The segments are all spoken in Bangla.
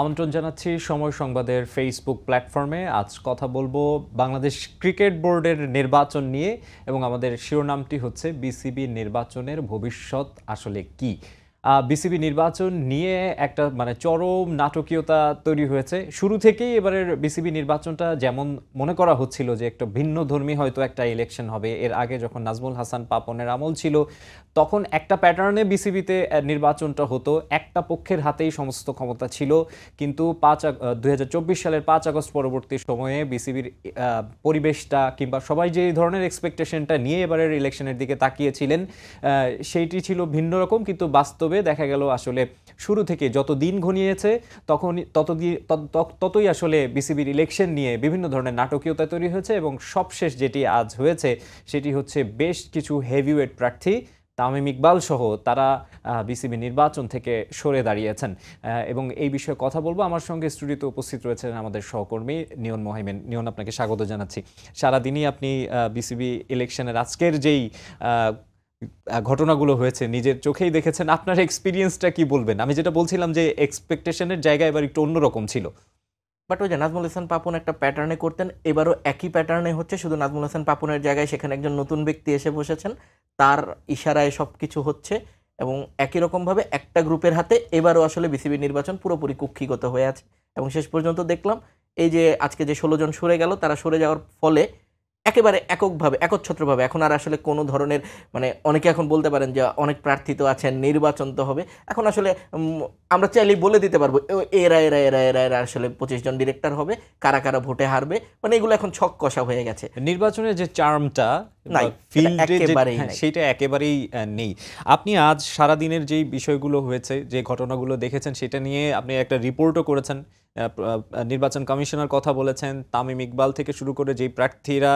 আমন্ত্রণ জানাচ্ছি সময় সংবাদের ফেসবুক প্ল্যাটফর্মে। আজ কথা বলবো বাংলাদেশ ক্রিকেট বোর্ডের নির্বাচন নিয়ে এবং আমাদের শিরোনামটি হচ্ছে বিসিবি নির্বাচনের ভবিষ্যৎ আসলে কি। বিসিবি নির্বাচন নিয়ে একটা চরম নাটকীয়তা তৈরি হয়েছে শুরু থেকেই। এবারের বিসিবি নির্বাচনটা যেমন মনে করা হচ্ছিল যে একটা ভিন্ন ধর্মী হয়তো একটা ইলেকশন হবে। এর আগে যখন নাজমুল হাসান পাপনের আমল ছিল তখন একটা প্যাটার্নে বিসিবিতে নির্বাচনটা হতো, একটা পক্ষের হাতেই সমস্ত ক্ষমতা ছিল। কিন্তু 2024 সালের 5 আগস্ট পরবর্তী সময়ে বিসিবির পরিবেশটা কিংবা সবাই যে ধরনের এক্সপেকটেশনটা নিয়ে এবারের ইলেকশনের দিকে তাকিয়েছিলেন সেইটি ছিল ভিন্ন রকম। কিন্তু বাস্তবে দেখা গেল আসলে শুরু থেকে যত দিন ঘনিয়েছে ততই আসলে বিসিবির ইলেকশন নিয়ে বিভিন্ন ধরনের নাটকীয়তা তৈরি হয়েছে এবং সবশেষ যেটি আজ হয়েছে সেটি হচ্ছে বেশ কিছু হেভিওয়েট প্রার্থী তামিম ইকবাল সহ তারা বিসিবি নির্বাচন থেকে সরে দাঁড়িয়েছেন। এবং এই বিষয়ে কথা বলবো। আমার সঙ্গে স্টুডিওতে উপস্থিত রয়েছেন আমাদের সহকর্মী নিয়ন মোহাইমেন। নিয়ন, আপনাকে স্বাগত জানাচ্ছি। সারাদিনই আপনি বিসিবি ইলেকশনের আজকের যেই ঘটনাগুলো হয়েছে নিজের চোখেই দেখেছেন, আপনার এক্সপিরিয়েন্সটা কি বলবেন? আমি যেটা বলছিলাম যে এক্সপেকটেশনের জায়গা এবার একটু অন্যরকম ছিল। বাট ওই যে নাজমুল হাসান পাপন একটা প্যাটার্নে করতেন, এবারও একই প্যাটার্নে হচ্ছে, শুধু নাজমুল হাসান পাপনের জায়গায় সেখানে একজন নতুন ব্যক্তি এসে বসেছেন, তার ইশারায় সব কিছু হচ্ছে এবং একই রকমভাবে একটা গ্রুপের হাতে এবারও আসলে বিসিবি নির্বাচন পুরোপুরি কুক্ষিগত হয়ে আছে। এবং শেষ পর্যন্ত দেখলাম এই যে আজকে যে 16 জন সরে গেল, তারা সরে যাওয়ার ফলে একেবারে এককভাবে একচ্ছত্রভাবে এখন আর আসলে কোনো ধরনের অনেকে এখন বলতে পারেন যে অনেক প্রার্থী তো আছেন, নির্বাচন তো হবে, এখন আসলে আমরা চাইলেই বলে দিতে পারবো এরা এরা এরা এরা এরা আসলে 25 জন ডিরেক্টর হবে, কারা কারা ভোটে হারবে, এগুলো এখন ছক কষা হয়ে গেছে। নির্বাচনের যে চার্মটা সেটা একেবারেই নেই। আপনি আজ সারাদিনের যেই বিষয়গুলো হয়েছে, যে ঘটনাগুলো দেখেছেন, সেটা নিয়ে আপনি একটা রিপোর্টও করেছেন। নির্বাচন কমিশনার কথা বলেছেন, তামিম ইকবাল থেকে শুরু করে যেই প্রার্থীরা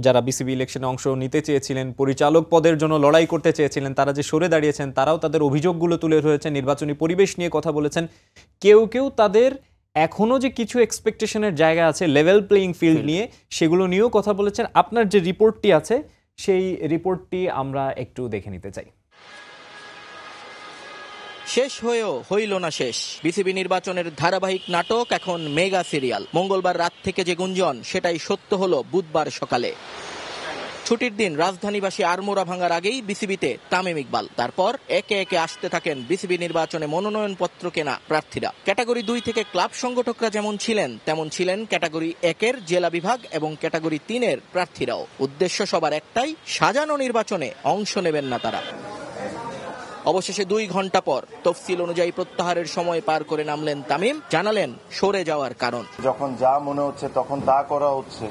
যারা বিসিবি ইলেকশনে অংশ নিতে চেয়েছিলেন, পরিচালক পদের জন্য লড়াই করতে চেয়েছিলেন, তারা যে সরে দাঁড়িয়েছেন, তারাও তাদের অভিযোগগুলো তুলে ধরেছেন। নির্বাচনী পরিবেশ নিয়ে কথা বলেছেন। কেউ কেউ তাদের এখনো যে কিছু এক্সপেকটেশনের জায়গা আছে লেভেল প্লেইং ফিল্ড নিয়ে, সেগুলো নিয়েও কথা বলেছেন। আপনার যে রিপোর্টটি আছে সেই রিপোর্টটি আমরা একটু দেখে নিতে চাই। শেষ হয়েও হইল না শেষ। বিসিবি নির্বাচনের ধারাবাহিক নাটক এখন মেগা সিরিয়াল। মঙ্গলবার রাত থেকে যে গুঞ্জন, সেটাই সত্য হলো বুধবার সকালে। ছুটির দিন রাজধানীবাসী আড়মোড়া ভাঙার আগেই বিসিবিতে তামিম ইকবাল। তারপর একে একে আসতে থাকেন বিসিবি নির্বাচনে মনোনয়নপত্র কেনা প্রার্থীরা। ক্যাটাগরি 2 থেকে ক্লাব সংগঠকরা যেমন ছিলেন, তেমন ছিলেন ক্যাটাগরি 1-এর জেলা বিভাগ এবং ক্যাটাগরি 3-এর প্রার্থীরাও। উদ্দেশ্য সবার একটাই, সাজানো নির্বাচনে অংশ নেবেন না তারা। অবশেষে 2 ঘন্টা পর তফসিল অনুযায়ী প্রত্যাহারের সময় পার করে নামলেন তামিম, জানালেন সরে যাওয়ার কারণ। যখন যা মনে হচ্ছে তখন তা করা হচ্ছে,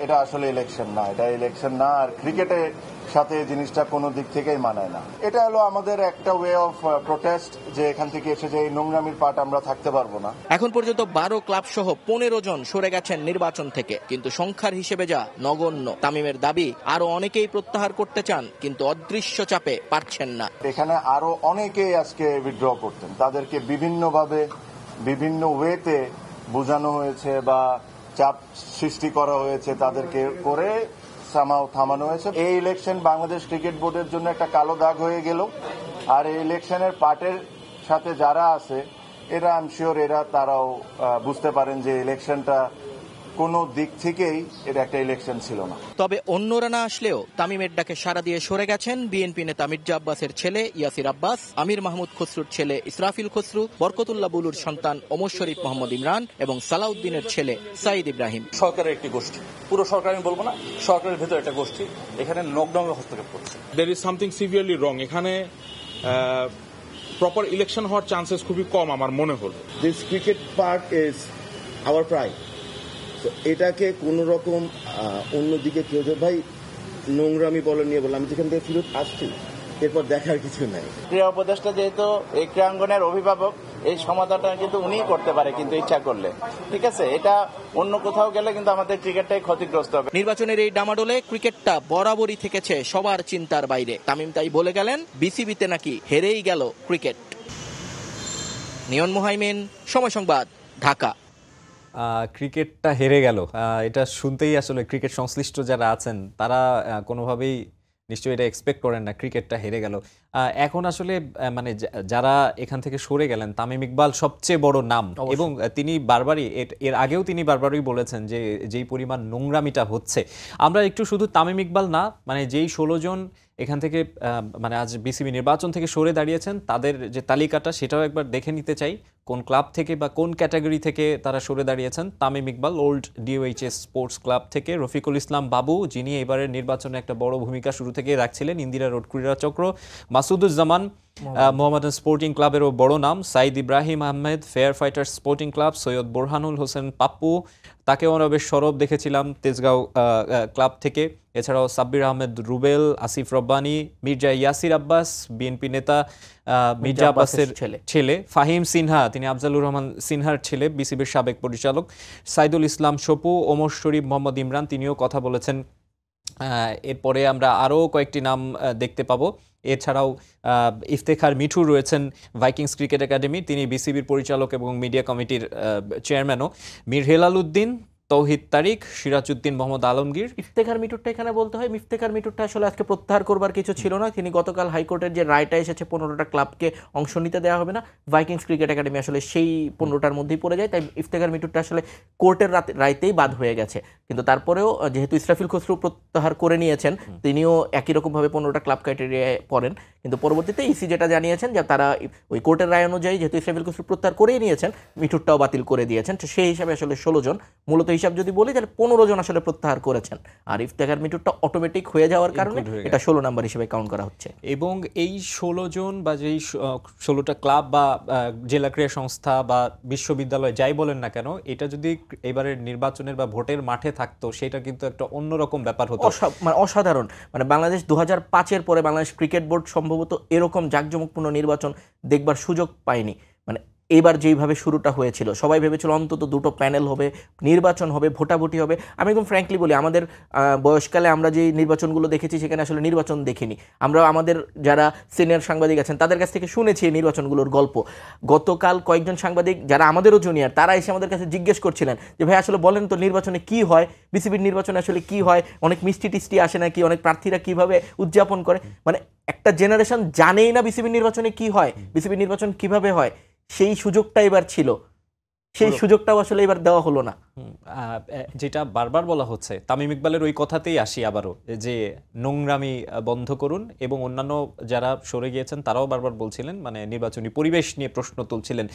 এটা আসলে ইলেকশন না, এটা ইলেকশন না। আর ক্রিকেটের সাথে জিনিসটা কোনো দিক থেকেই মানায় না। এটা হলো আমাদের একটা ওয়ে অফ প্রোটেস্ট, যে এখান থেকে এসে যে এই নোংরামির পার্ট আমরা থাকতে পারবো না। এখন পর্যন্ত 12 ক্লাব সহ 15 জন সরে গেছেন নির্বাচন থেকে, কিন্তু সংখ্যার হিসেবে যা নগণ্য। তামিমের দাবি, আরো অনেকেই প্রত্যাহার করতে চান, কিন্তু অদৃশ্য চাপে পারছেন না। এখানে আরো অনেকেই আজকে উইথড্র করতেন, তাদেরকে বিভিন্নভাবে বিভিন্ন ওয়েতে বোঝানো হয়েছে বা চাপ সৃষ্টি করা হয়েছে, তাদেরকে করে থামানো হয়েছে। এই ইলেকশন বাংলাদেশ ক্রিকেট বোর্ডের জন্য একটা কালো দাগ হয়ে গেল। আর এই ইলেকশনের পার্টের সাথে যারা আছে এরা আই এম শিওর তারাও বুঝতে পারেন যে ইলেকশনটা কোনো দিক থেকেই এটা একটা ইলেকশন ছিল না। তবে অন্যরা না আসলেও তামিমের ডাকে সাড়া দিয়ে সরে গেছেন বিএনপি নেতা মির্জা আব্বাসের ছেলে ইয়াসির আব্বাস, আমির মাহমুদ খসরুর ছেলে ইসরাফিল খসরু, বরকতুল্লাহ বুলুর সন্তান ওমর শরীফ মোহাম্মদ ইমরান এবং সালাউদ্দিনের ছেলে সাইদ ইব্রাহিম। সরকারের একটি গোষ্ঠী, পুরো সরকার আমি বলবো না, সরকারের ভেতরে একটা গোষ্ঠী এখানে নকডাউনে হস্তক্ষেপ করছে। দেয়ার ইজ সামথিং সিভিয়ারলি রং। এখানে প্রপার ইলেকশন হওয়ার চান্সেস খুবই কম আমার মনে হলো। This cricket park is our pride. এটাকে কোন রকম অন্যদিকে কেউ যে ভাই নোংরামি বলে নিয়ে বললাম, আমি যেখান থেকে ফিরত আসছি এরপর দেখার কিছু নাই। ক্রীড়া উপদেষ্টা যেহেতু এই ক্রীড়াঙ্গনের অভিভাবক, এই সমাধানটা কিন্তু উনিই করতে পারে, কিন্তু ইচ্ছা করলে। ঠিক আছে, এটা অন্য কোথাও গেলে কিন্তু আমাদের ক্রিকেটটাই ক্ষতিগ্রস্ত হবে। নির্বাচনের এই ডামাডোলে ক্রিকেটটা বরাবরই থেকেছে সবার চিন্তার বাইরে। তামিম তাই বলে গেলেন, বিসিবিতে নাকি হেরেই গেল ক্রিকেট। নিয়ন মোহাইমেন, সময় সংবাদ, ঢাকা। ক্রিকেটটা হেরে গেল, এটা শুনতেই আসলে ক্রিকেট সংশ্লিষ্ট যারা আছেন তারা কোনোভাবেই নিশ্চয়ই এটা এক্সপেক্ট করেন না, ক্রিকেটটা হেরে গেল। এখন আসলে মানে যারা এখান থেকে সরে গেলেন, তামিম ইকবাল সবচেয়ে বড় নাম, এবং তিনি বারবারই এর আগেও তিনি বারবারই বলেছেন যে যেই পরিমাণ নোংরামিটা হচ্ছে, আমরা একটু শুধু তামিম ইকবাল না, মানে যেই 16 জন এখান থেকে মানে আজ বিসিবি নির্বাচন থেকে সরে দাঁড়িয়েছেন তাদের যে তালিকাটা সেটাও একবার দেখে নিতে চাই, কোন ক্লাব থেকে বা কোন ক্যাটাগরি থেকে তারা সরে দাঁড়িয়েছেন। Tamim Iqbal old DOHS sports club থেকে, রফিকুল ইসলাম বাবু যিনি এবারের নির্বাচনে একটা বড় ভূমিকা শুরু থেকে রাখছিলেন, ইন্দিরা রোড ক্রীড়া চক্র, মাসুদুজ্জামান মোহাম্মদান স্পোর্টিং ক্লাবেরও বড় নাম, Saeed Ibrahim Ahmed fair fighters sporting club, Syed Borhanul Hossain Pappu, তাকেও আমরা বেশ সরব দেখেছিলাম তেজগাঁও ক্লাব থেকে, এছাড়াও সাব্বির আহমেদ রুবেল, আসিফ রব্বানি, মির্জা ইয়াসির আব্বাস বিএনপি নেতা মির্জা আব্বাসের ছেলে, ফাহিম সিনহা তিনি আফজালুর রহমান সিনহার ছেলে, বিসিবির সাবেক পরিচালক, সাইদুল ইসলাম সপু, ওমর শরীফ, মোহাম্মদ ইমরান তিনিও কথা বলেছেন। এরপরে আমরা আরও কয়েকটি নাম দেখতে পাবো। এছাড়াও ইফতেখার মিঠু রয়েছেন ভাইকিংস ক্রিকেট একাডেমি, তিনি বিসিবির পরিচালক এবং মিডিয়া কমিটির চেয়ারম্যানও, মীর হেলাল উদ্দিন, তৌহিদ তারিক, সিরাজউদ্দিন মোহাম্মদ আলমগীর। ইফতেখার মিটুরটা এখানে বলতে হয়, ইফতেখার মিটুরটা আসলে আজকে প্রত্যাহার করবার কিছু ছিল না। তিনি গতকাল হাইকোর্টের যে রায়টা এসেছে 15টা ক্লাবকে অংশ নিতে দেওয়া হবে না, ভাইকিংস ক্রিকেট একাডেমি আসলে সেই 15টার মধ্যেই পড়ে যায়, তাই ইফতেখার মিটুরটা আসলে কোর্টের রায়তেই বাদ হয়ে গেছে। কিন্তু তারপরেও যেহেতু ইসরাফিল খসরু প্রত্যাহার করে নিয়েছেন, তিনিও একই রকমভাবে 15টা ক্লাব ক্রাইটেরিয়ায় পড়েন, কিন্তু পরবর্তীতে ইসি যেটা জানিয়েছেন যে তারা ওই কোর্টের রায় অনুযায়ী যেহেতু ইসরাফিল খসরু প্রত্যাহার করেই নিয়েছেন, মিঠুরটাও বাতিল করে দিয়েছেন, তো সেই হিসাবে আসলে 16 জন, মূলত হিসাব যদি বলি তাহলে 15 জন আসলে প্রত্যাহার করেছেন, আর ইফতেখার মিটুরটা অটোমেটিক হয়ে যাওয়ার কারণে এটা 16 নাম্বার হিসেবে কাউন্ট করা হচ্ছে। এবং এই 16 জন বা যেই 16টা ক্লাব বা জেলা ক্রীড়া সংস্থা বা বিশ্ববিদ্যালয় যাই বলেন না কেন, এটা যদি এবারের নির্বাচনের বা ভোটের মাঠে থাকতো সেটা কিন্তু একটা অন্যরকম ব্যাপার হতো, মানে অসাধারণ। মানে বাংলাদেশ 2005-এর পরে বাংলাদেশ ক্রিকেট বোর্ড সম্ভবত এরকম জাঁকজমকপূর্ণ নির্বাচন দেখবার সুযোগ পায়নি। মানে এবার যেইভাবে শুরুটা হয়েছিল, সবাই ভেবেছিল অন্তত 2টো প্যানেল হবে, নির্বাচন হবে, ভোটাভুটি হবে। আমি একদম ফ্র্যাঙ্কলি বলি, আমাদের বয়সকালে আমরা যে নির্বাচনগুলো দেখেছি সেখানে আসলে নির্বাচন দেখিনি। আমরা আমাদের যারা সিনিয়র সাংবাদিক আছেন তাদের কাছ থেকে শুনেছি এই নির্বাচনগুলোর গল্প। গতকাল কয়েকজন সাংবাদিক যারা আমাদেরও জুনিয়র, তারা এসে আমাদের কাছে জিজ্ঞেস করছিলেন যে ভাই আসলে বলেন তো নির্বাচনে কি হয়, বিসিবির নির্বাচনে আসলে কি হয়, অনেক মিষ্টি টিষ্টি আসে নাকি, অনেক প্রার্থীরা কিভাবে উদযাপন করে। মানে একটা জেনারেশন জানেই না বিসিবির নির্বাচনে কি হয়, বিসিবির নির্বাচন কিভাবে হয়, সেই সুযোগটা এবার ছিল, সেই সুযোগটাও আসলে এবার দেওয়া হলো না। যেটা বারবার বলা হচ্ছে, তামিম ইকবালের ওই কথাতেই আসি আবারও, যে নোংরামি বন্ধ করুন, এবং অন্যান্য যারা সরে গিয়েছেন তারাও বারবার বলছিলেন, মানে নির্বাচনী পরিবেশ নিয়ে প্রশ্ন তুলছিলেন।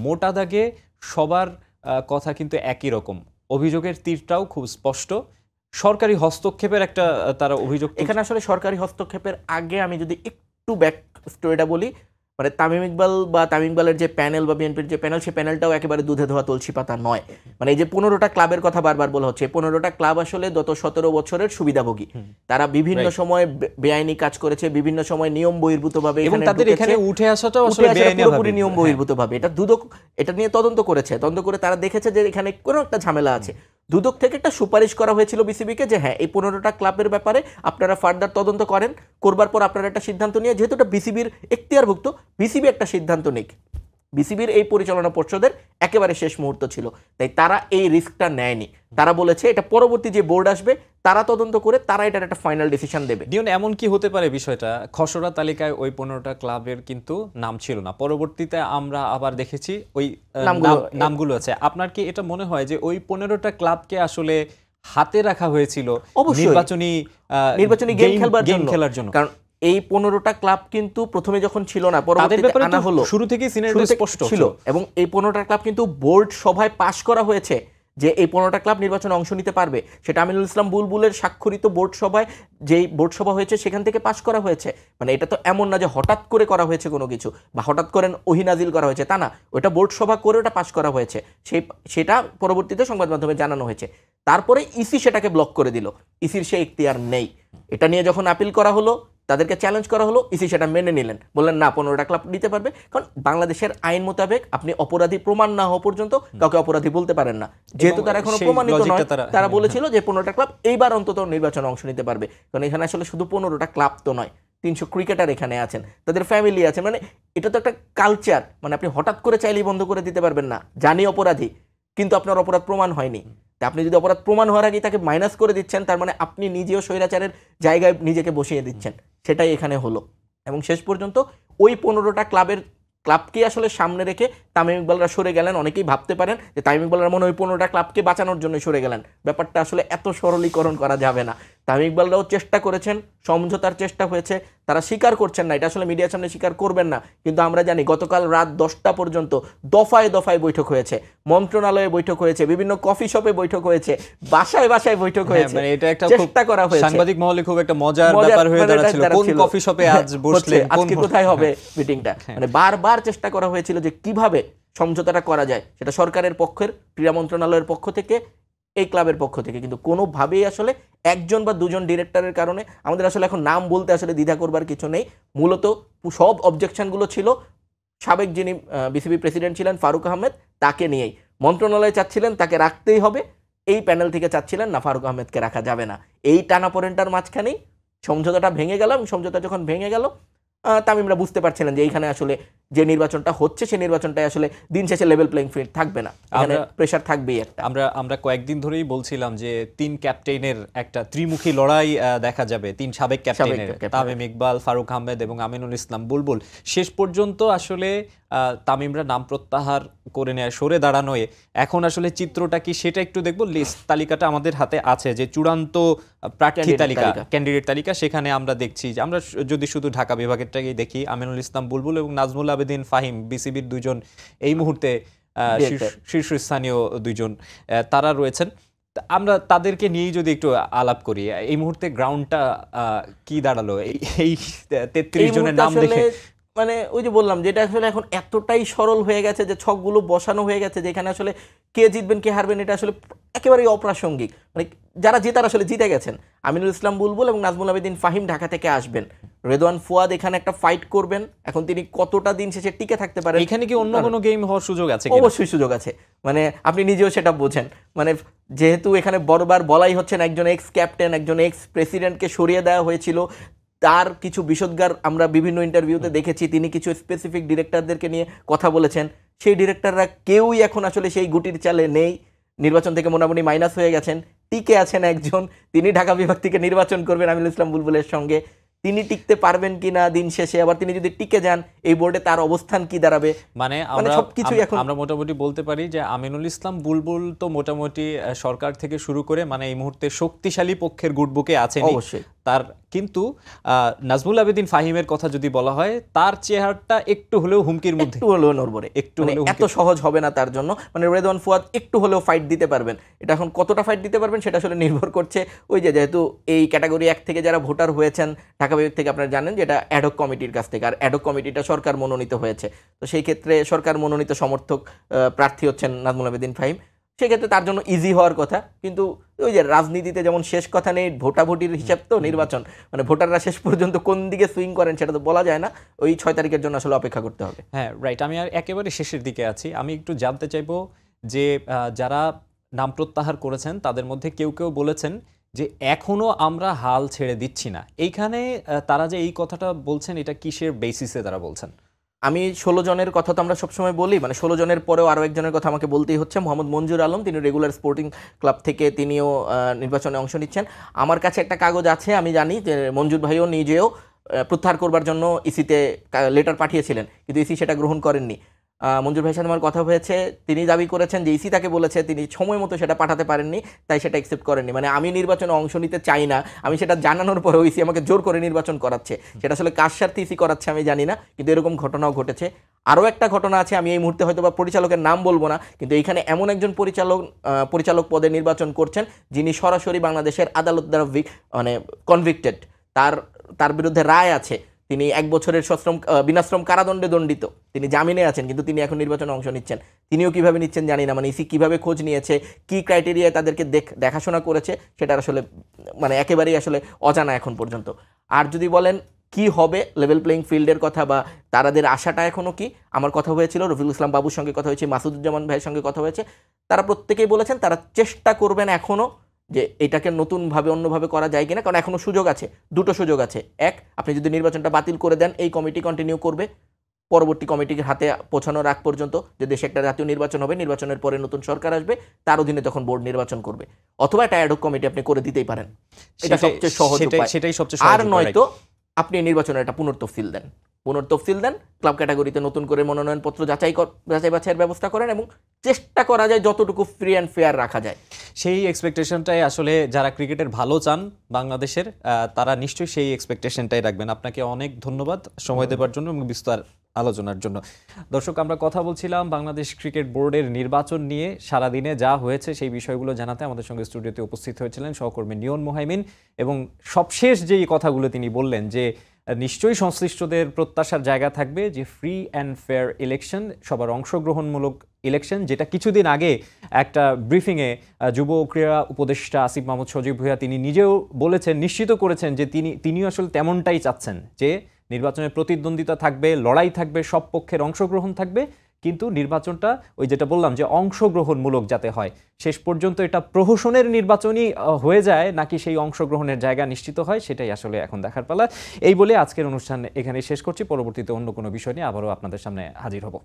মোটা দাগে সবার কথা কিন্তু একই রকম, অভিযোগের তীরটাও খুব স্পষ্ট, সরকারি হস্তক্ষেপের একটা তারা অভিযোগ। এখানে আসলে সরকারি হস্তক্ষেপের আগে আমি যদি একটু ব্যাক স্টোরিটা বলি, মানে তামিম ইকবাল বা তামিম ইকবালের যে প্যানেল বা বিএনপির যে প্যানেল, সেই প্যানেলটাও একেবারে দুধে ধোয়া তুলসী পাতা নয়। মানে এই যে 15টা ক্লাবের কথা বারবার বলা হচ্ছে, 15টা ক্লাব আসলে গত 17 বছরের সুবিধাভোগী, তারা বিভিন্ন সময় বেআইনি কাজ করেছে, বিভিন্ন সময় নিয়ম বহির্ভূতভাবে, এবং তাদের এখানে উঠে আসাটাও আসলে পুরোপুরি নিয়ম বহির্ভূতভাবে। এটা দুদক এটা নিয়ে তদন্ত করেছে, তদন্ত করে তারা দেখেছে যে এখানে কোনো একটা ঝামেলা আছে। দুদক থেকে একটা সুপারিশ করা হয়েছিল বিসিবিকে যে হ্যাঁ, এই 15টা ক্লাবের ব্যাপারে আপনারা ফার্দার তদন্ত করেন, করবার পর আপনারা একটা সিদ্ধান্ত নিয়ে, যেহেতু এটা বিসিবির এখতিয়ারভুক্ত, বিসিবি একটা সিদ্ধান্ত নিক। বিসিবির এই পরিচালনা পর্ষদের একেবারে শেষ মুহূর্ত ছিল, তাই তারা এই রিস্কটা নেয়নি। তারা বলেছে এটা পরবর্তী যে বোর্ড আসবে তারা তদন্ত করে তারা এটার একটা ফাইনাল ডিসিশন দেবে। দিয়ন, এমন কি হতে পারে বিষয়টা, খসড়া তালিকায় ওই 15টা ক্লাবের কিন্তু নাম ছিল না, পরবর্তীতে আমরা আবার দেখেছি ওই নামগুলো আছে। আপনার কি এটা মনে হয় যে ওই 15টা ক্লাবকে আসলে হাতে রাখা হয়েছিল নির্বাচনী গেম খেলার জন্য? কারণ এই 15টা ক্লাব কিন্তু প্রথমে যখন ছিল না, পরবর্তীতে আনা হলো, শুরু থেকেই সিনেটে স্পষ্ট ছিল, এবং এই 15টা ক্লাব কিন্তু বোর্ড সভায় পাশ করা হয়েছে যে এই 15টা ক্লাব নির্বাচনে অংশ নিতে পারবে। সেটা আমিনুল ইসলাম বুলবুলের স্বাক্ষরিত বোর্ড সভায়, যেই বোর্ড সভা হয়েছে সেখান থেকে পাশ করা হয়েছে। মানে এটা তো এমন না যে হঠাৎ করে করা হয়েছে কোনো কিছু, বা হঠাৎ করে ওহিনাজিল করা হয়েছে, তা না, ওটা বোর্ড সভা করে ওটা পাশ করা হয়েছে, সেটা পরবর্তীতে সংবাদ মাধ্যমে জানানো হয়েছে। তারপরে ইসি সেটাকে ব্লক করে দিল, ইসির সেই ইখতিয়ার নেই। এটা নিয়ে যখন আপিল করা হলো, তাদেরকে চ্যালেঞ্জ করা হলো, ইসি সেটা মেনে নিলেন, বললেন না 15টা ক্লাব নিতে পারবে, কারণ বাংলাদেশের আইন মোতাবেক আপনি অপরাধী প্রমাণ না হওয়া পর্যন্ত কাউকে অপরাধী বলতে পারেন না। যেহেতু তারা এখনো প্রমাণিত নয়, তারা বলেছিল যে 15টা ক্লাব এইবার অন্তত নির্বাচনে অংশ নিতে পারবে। কারণ এখানে আসলে শুধু 15টা ক্লাব তো নয়, 300 ক্রিকেটার এখানে আছেন, তাদের ফ্যামিলি আছে, মানে এটা তো একটা কালচার। মানে আপনি হঠাৎ করে চাইলেই বন্ধ করে দিতে পারবেন না, জানি অপরাধী কিন্তু আপনার অপরাধ প্রমাণ হয়নি, তা আপনি যদি অপরাধ প্রমাণ হওয়ার আগেই তাকে মাইনাস করে দিচ্ছেন, তার মানে আপনি নিজেও স্বৈরাচারের জায়গায় নিজেকে বসিয়ে দিচ্ছেন। সেটাই এখানে হলো। এবং শেষ পর্যন্ত ওই 15টা ক্লাবকে আসলে সামনে রেখে তামিম ইকবালরা সরে গেলেন। অনেকেই ভাবতে পারেন যে তামিম ইকবালরা মনে হয় ওই 15টা ক্লাবকে বাঁচানোর জন্য সরে গেলেন। ব্যাপারটা আসলে এত সরলীকরণ করা যাবে না। তামিম ইকবালরাও চেষ্টা করেছেন, সমঝোতার চেষ্টা হয়েছে, তারা স্বীকার করছেন না, এটা আসলে মিডিয়ার সামনে স্বীকার করবেন না, কিন্তু আমরা জানি গতকাল রাত 10টা পর্যন্ত দফায় দফায় বৈঠক হয়েছে, মন্ত্রণালয়ে বৈঠক হয়েছে, বিভিন্ন কফি শপে বৈঠক হয়েছে, বাসায় বাসায় বৈঠক হয়েছে। মানে এটা একটা চেষ্টা করা হয়েছে, সাংবাদিক মহলে খুব একটা মজার ব্যাপার হয়ে দাঁড়াচ্ছিল, কোন কফি শপে আজ বসলে, আজকে কোথায় হবে মিটিংটা। মানে বারবার চেষ্টা করা হয়েছিল যে কিভাবে সমঝোতাটা করা যায়, সেটা সরকারের পক্ষের, ক্রীড়া মন্ত্রণালয়ের পক্ষ থেকে, এই ক্লাবের পক্ষ থেকে, কিন্তু কোনোভাবেই আসলে একজন বা দুজন ডিরেক্টরের কারণে আমাদের আসলে এখন নাম বলতে আসলে দ্বিধা করবার কিছু নেই। মূলত সব অবজেকশনগুলো ছিল সাবেক যিনি বিসিবি প্রেসিডেন্ট ছিলেন ফারুক আহমেদ, তাকে নিয়েই। মন্ত্রণালয় চাচ্ছিলেন তাকে রাখতেই হবে, এই প্যানেল থেকে চাচ্ছিলেন না ফারুক আহমেদকে রাখা যাবে না। এই টানাপোড়েনটার মাঝখানেই সমঝোতাটা ভেঙে গেল, এবং সমঝোতা যখন ভেঙে গেল তামিমরা বুঝতে পারছিলেন যে এইখানে আসলে যে নির্বাচনটা হচ্ছে সেই নির্বাচনটাই আসলে দিন শেষে লেভেল প্লেইং ফিল্ড থাকবে না, এখানে প্রেসার থাকবেই একটা। আমরা কয়েকদিন ধরেই বলছিলাম যে 3 ক্যাপ্টেনের একটা ত্রিমুখী লড়াই দেখা যাবে, 3 সাবেক ক্যাপ্টেনের, তামিম ইকবাল, ফারুক আহমেদ এবং আমিনুল ইসলাম বুলবুল। শেষ পর্যন্ত আসলে তামিমরা নাম প্রত্যাহার করে নেয়, সরে দাঁড়ানোয় এখন আসলে চিত্রটা কি সেটা একটু দেখবো। লিস্ট তালিকাটা আমাদের হাতে আছে, যে চূড়ান্ত প্রার্থী তালিকা, ক্যান্ডিডেট তালিকা, সেখানে আমরা দেখছি যে আমরা যদি শুধু ঢাকা বিভাগেরটাকেই দেখি, আমিনুল ইসলাম বুলবুল এবং নাজমুল আবেদিন ফাহিম বিসিবির দুইজন এই মুহূর্তে শীর্ষস্থানীয় দুইজন তারা রয়েছেন। আমরা তাদেরকে নিয়েই যদি একটু আলাপ করি, এই মুহূর্তে গ্রাউন্ডটা কি দাঁড়ালো এই 33 জনের নাম দেখে? মানে ওই যে বললাম, যেটা আসলে এখন এতটাই সরল হয়ে গেছে যে ছকগুলো বসানো হয়ে গেছে, যেখানে আসলে কে জিতবেন কে হারবেন এটা আসলে একেবারেই অপ্রাসঙ্গিক। মানে যারা জেতার আসলে জিতে গেছেন। আমিনুল ইসলাম বুলবুল এবং নাজমুল আবেদিন ফাহিম ঢাকা থেকে আসবেন, রেদওয়ান ফুয়াদ এখানে একটা ফাইট করবেন। এখন তিনি কতটা দিন শেষে টিকে থাকতে পারেন, এখানে কি অন্য কোনো গেম হওয়ার সুযোগ আছে? অবশ্যই সুযোগ আছে, মানে আপনি নিজেও সেটা বোঝেন। মানে যেহেতু এখানে বড়বার বলাই হচ্ছেন একজন এক্স ক্যাপ্টেন, একজন এক্স প্রেসিডেন্টকে সরিয়ে দেওয়া হয়েছিল, তার কিছু বিষোদ্গার আমরা বিভিন্ন ইন্টারভিউতে দেখেছি, তিনি কিছু স্পেসিফিক ডিরেক্টরদেরকে নিয়ে কথা বলেছেন। সেই ডিরেক্টররা কেউই এখন আসলে সেই গুটির চালে নেই, নির্বাচন থেকে মোটামুটি মাইনাস হয়ে গেছেন। টিকে আছেন একজন, তিনি ঢাকা বিভাগ থেকে নির্বাচন করবেন আমিনুল ইসলাম বুলবুলের সঙ্গে। তিনি টিকতে পারবেন কিনা দিন শেষে, আবার তিনি যদি টিকে যান এই বোর্ডে তার অবস্থান কি দাঁড়াবে, মানে সবকিছু এখন আমরা মোটামুটি বলতে পারি যে আমিনুল ইসলাম বুলবুল তো মোটামুটি সরকার থেকে শুরু করে মানে এই মুহূর্তে শক্তিশালী পক্ষের গুটবুকে আছেন অবশ্যই তার, কিন্তু নাজমুল আবেদিন ফাহিমের কথা যদি বলা হয়, তার চেহারাটা একটু হলেও হুমকির মধ্যে, একটু হলেও নড়বড়ে, একটু এত সহজ হবে না তার জন্য। মানে রেদওয়ান ফুয়াদ একটু হলেও ফাইট দিতে পারবেন, এটা এখন কতটা ফাইট দিতে পারবেন সেটা আসলে নির্ভর করছে ওই যে, যেহেতু এই ক্যাটাগরি 1 থেকে যারা ভোটার হয়েছেন ঢাকা বিভাগ থেকে, আপনারা জানেন যে এটা অ্যাডহক কমিটির কাছ থেকে, আর অ্যাডহক কমিটিটা সরকার মনোনীত হয়েছে। তো সেই ক্ষেত্রে সরকার মনোনীত সমর্থক প্রার্থী হচ্ছেন নাজমুল আবেদিন ফাহিম, সেক্ষেত্রে তার জন্য ইজি হওয়ার কথা। কিন্তু ওই যে রাজনীতিতে যেমন শেষ কথা নেই, ভোটাভুটির হিসাব তো নির্বাচন, মানে ভোটাররা শেষ পর্যন্ত কোন দিকে সুইং করেন সেটা তো বলা যায় না। ওই 6 তারিখের জন্য আসলে অপেক্ষা করতে হবে। হ্যাঁ রাইট, আমি আর একেবারে শেষের দিকে আছি। আমি একটু জানতে চাইবো যে যারা নাম প্রত্যাহার করেছেন তাদের মধ্যে কেউ কেউ বলেছেন যে এখনো আমরা হাল ছেড়ে দিচ্ছি না। এইখানে তারা যে এই কথাটা বলছেন, এটা কিসের বেসিসে তারা বলছেন? আমি 16 জনের কথা তো আমরা সবসময় বলি, মানে 16 জনের পরেও আরও একজনের কথা আমাকে বলতেই হচ্ছে, মোহাম্মদ মঞ্জুর আলম। তিনি রেগুলার স্পোর্টিং ক্লাব থেকে তিনিও নির্বাচনে অংশ নিচ্ছেন। আমার কাছে একটা কাগজ আছে, আমি জানি যে মঞ্জুর ভাইও নিজেও প্রত্যাহার করবার জন্য ইসিতে লেটার পাঠিয়েছিলেন, কিন্তু ইসি সেটা গ্রহণ করেননি। মঞ্জুর ভাইয়ের সাথে আমার কথা হয়েছে, তিনি দাবি করেছেন যে ইসি তাকে বলেছে, তিনি সময় মতো সেটা পাঠাতে পারেননি, তাই সেটা অ্যাকসেপ্ট করেননি। মানে আমি নির্বাচনে অংশ নিতে চাই না, আমি সেটা জানানোর পরেও ইসি আমাকে জোর করে নির্বাচন করাচ্ছে। সেটা আসলে কার স্বার্থে ইসি করাচ্ছে আমি জানি না, কিন্তু এরকম ঘটনাও ঘটেছে। আরও একটা ঘটনা আছে, আমি এই মুহূর্তে হয়তো বা পরিচালকের নাম বলবো না, কিন্তু এইখানে এমন একজন পরিচালক পদে নির্বাচন করছেন যিনি সরাসরি বাংলাদেশের আদালত দ্বারা মানে কনভিক্টেড, তার বিরুদ্ধে রায় আছে, তিনি 1 বছরের বিনাশ্রম কারাদণ্ডে দণ্ডিত, তিনি জামিনে আছেন, কিন্তু তিনি এখন নির্বাচনে অংশ নিচ্ছেন। তিনিও কিভাবে নিচ্ছেন জানি না, মানে ইসি কিভাবে খোঁজ নিয়েছে, কি ক্রাইটেরিয়ায় তাদেরকে দেখাশোনা করেছে, সেটা আসলে মানে একেবারেই আসলে অজানা এখন পর্যন্ত। আর যদি বলেন কি হবে লেভেল প্লেইং ফিল্ডের কথা বা তাদের আশাটা এখনও কি, আমার কথা হয়েছিল রফিকুল ইসলাম বাবুর সঙ্গে কথা হয়েছে, মাসুদুজ্জামান ভাইয়ের সঙ্গে কথা হয়েছে, তারা প্রত্যেকেই বলেছেন তারা চেষ্টা করবেন এখনও যে এটাকে নতুনভাবে অন্যভাবে করা যায় কিনা, কারণ এখনও সুযোগ আছে, দুটো সুযোগ আছে। এক, আপনি যদি নির্বাচনটা বাতিল করে দেন এই কমিটি কন্টিনিউ করবে, পরবর্তী কমিটির হাতে পৌঁছানোর আগ পর্যন্ত যে দেশে একটা জাতীয় নির্বাচন হবে, নির্বাচনের পরে নতুন সরকার আসবে, তার অধীনে তখন বোর্ড নির্বাচন করবে, অথবা একটা অ্যাডহক কমিটি আপনি করে দিতেই পারেন। এটা সবচেয়ে সহজ উপায়। সেটাই সবচেয়ে আর সহজ উপায়, নয়তো আপনি নির্বাচনের একটা পুনর্তফসিল দেন, ক্লাব ক্যাটাগরিতে নতুন করে মনোনয়নপত্র যাচাই বাছাইয়ের ব্যবস্থা করেন এবং চেষ্টা করা যায় যতটুকু ফ্রি অ্যান্ড ফেয়ার রাখা যায়। সেই এক্সপেকটেশনটাই আসলে যারা ক্রিকেটের ভালো চান বাংলাদেশের, তারা নিশ্চয়ই সেই এক্সপেকটেশনটাই রাখবেন। আপনাকে অনেক ধন্যবাদ সময় দেওয়ার জন্য এবং বিস্তার আলোচনার জন্য। দর্শক, আমরা কথা বলছিলাম বাংলাদেশ ক্রিকেট বোর্ডের নির্বাচন নিয়ে। সারাদিনে যা হয়েছে সেই বিষয়গুলো জানাতে আমাদের সঙ্গে স্টুডিওতে উপস্থিত হয়েছিলেন সহকর্মী নিয়ন মোহাইমিন, এবং সবশেষ যেই কথাগুলো তিনি বললেন যে নিশ্চয়ই সংশ্লিষ্টদের প্রত্যাশার জায়গা থাকবে যে ফ্রি অ্যান্ড ফেয়ার ইলেকশন, সবার অংশগ্রহণমূলক ইলেকশন, যেটা কিছুদিন আগে একটা ব্রিফিংয়ে যুব ক্রীড়া উপদেষ্টা আসিফ মাহমুদ সজীব ভুঁইয়া তিনি নিজেও বলেছেন, নিশ্চিত করেছেন যে তিনিও আসলে তেমনটাই চাচ্ছেন, যে নির্বাচনের প্রতিদ্বন্দ্বিতা থাকবে, লড়াই থাকবে, সব পক্ষের অংশগ্রহণ থাকবে, কিন্তু নির্বাচনটা ওই যেটা বললাম যে অংশগ্রহণমূলক যাতে হয়। শেষ পর্যন্ত এটা প্রহসনের নির্বাচনই হয়ে যায় নাকি সেই অংশগ্রহণের জায়গা নিশ্চিত হয়, সেটাই আসলে এখন দেখার পালা। এই বলে আজকের অনুষ্ঠান এখানে শেষ করছি। পরবর্তীতে অন্য কোনো বিষয় নিয়ে আবারও আপনাদের সামনে হাজির হব।